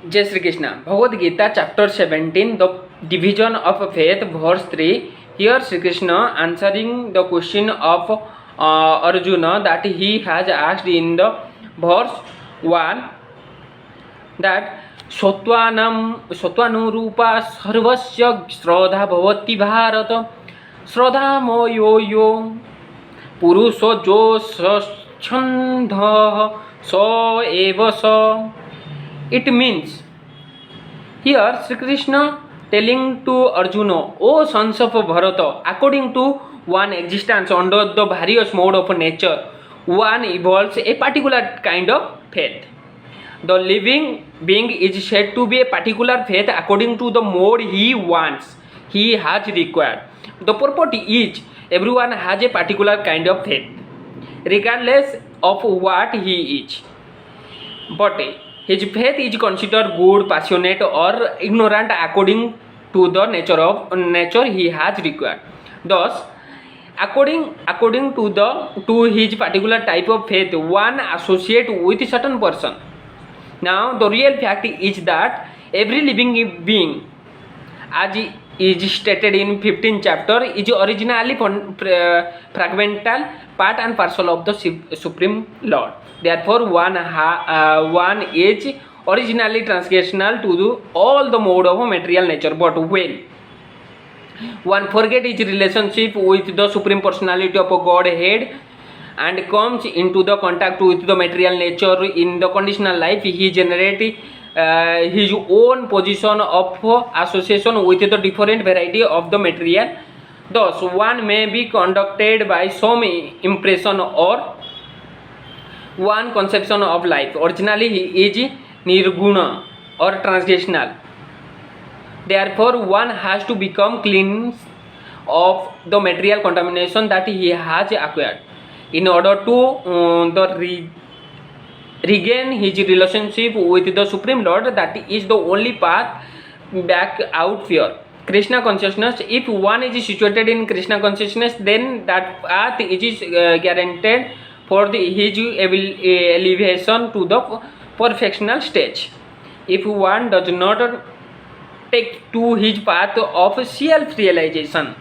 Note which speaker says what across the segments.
Speaker 1: Jai Sri Krishna. Bhagavad Gita, chapter 17, the division of faith, verse 3. Here Sri Krishna answering the question of Arjuna that he has asked in the verse 1, that सत्त्वानुरूपा सर्वस्य श्रद्धा भवति भारत श्रद्धामयो यो पुरुषो जो स्वच्छन्दः स एव स. It means here Sri Krishna telling to Arjuna, O sons of Bharata, according to one existence under the various mode of nature, one evolves a particular kind of faith. The living being is said to be a particular faith according to the mode he wants, he has required. The purport is everyone has a particular kind of faith, regardless of what he is. But his faith is considered good, passionate, or ignorant according to the nature he has required. Thus, according to his particular type of faith, one associate with a certain person. Now, the real fact is that every living being, as is stated in 15th chapter, is originally fragmental, part and parcel of the Supreme Lord. Therefore, one is originally transgressal to all the mode of material nature. But when one forgets his relationship with the Supreme Personality of Godhead and comes into the contact with the material nature in the conditional life, he generates his own position of association with the different variety of the material. Thus, one may be conducted by some impression or one conception of life. Originally, he is nirguna or transgressal. Therefore, one has to become clean of the material contamination that he has acquired in order to regain his relationship with the Supreme Lord. That is the only path back out pure Krishna consciousness. If one is situated in Krishna consciousness, then that path is guaranteed for his elevation to the perfectional stage. If one does not take to his path of self-realization,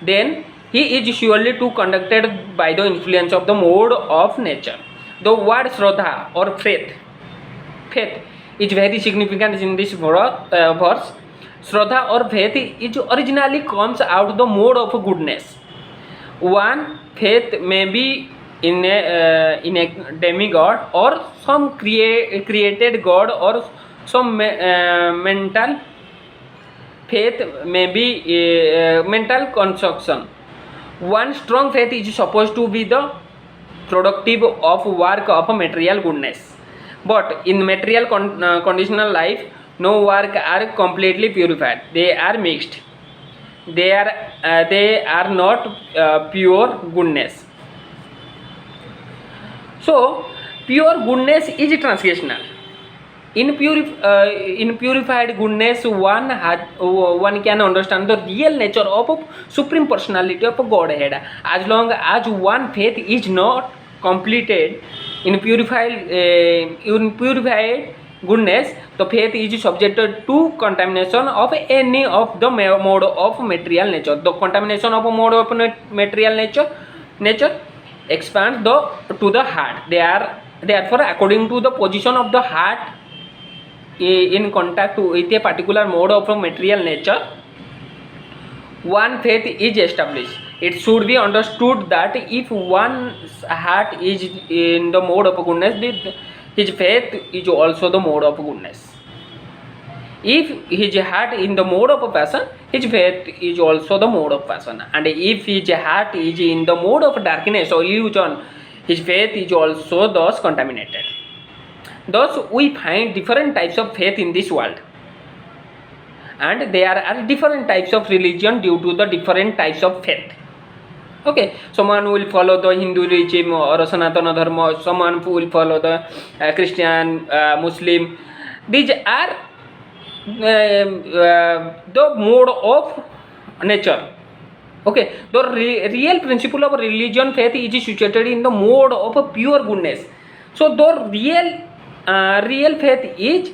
Speaker 1: then he is surely too conducted by the influence of the mode of nature. The word Shraddha or faith is very significant in this verse. Shraddha or faith is originally comes out the mode of goodness. One faith may be in a demigod or some created god, or some mental faith may be mental construction. One strong faith is supposed to be the productive of work of material goodness. But in material conditional life, no work are completely purified. They are mixed. They are not pure goodness. So, pure goodness is transgressal. In purified goodness, one can understand the real nature of Supreme Personality of Godhead. As long as one faith is not completed in purified goodness, the faith is subjected to contamination of any of the mode of material nature. The contamination of a mode of material nature expands to the heart. Therefore, according to the position of the heart in contact with a particular mode of material nature, one faith is established. It should be understood that if one's heart is in the mode of goodness, his faith is also the mode of goodness. If his heart in the mode of passion, his faith is also the mode of passion. And if his heart is in the mode of darkness or illusion, his faith is also thus contaminated. Thus, we find different types of faith in this world, and there are different types of religion due to the different types of faith. Okay, someone will follow the Hinduism or Sanatana Dharma, someone will follow the Christian, Muslim. These are the mode of nature. Okay, the real principle of religion faith is situated in the mode of pure goodness. So the real faith is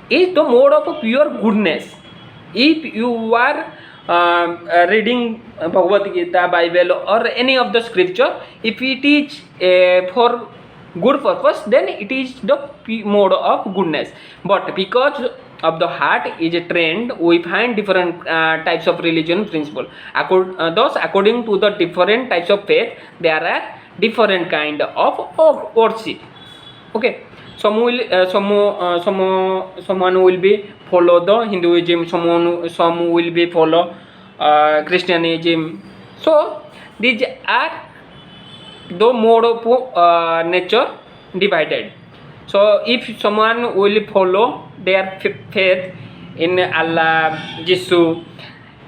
Speaker 1: is the mode of pure goodness. If you are reading Bhagavad Gita, Bible, or any of the scripture, if it is for good purpose, then it is the mode of goodness. But because of the heart is a trend, we find different types of religion principle. Thus, according to the different types of faith, there are different kind of worship. Okay, someone will be follow the Hinduism, some will be follow Christianism. So these are the mode of nature divided. So if someone will follow their faith in Allah, Jesus,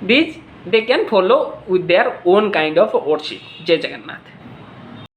Speaker 1: this they can follow with their own kind of worship. Jai Jagannath.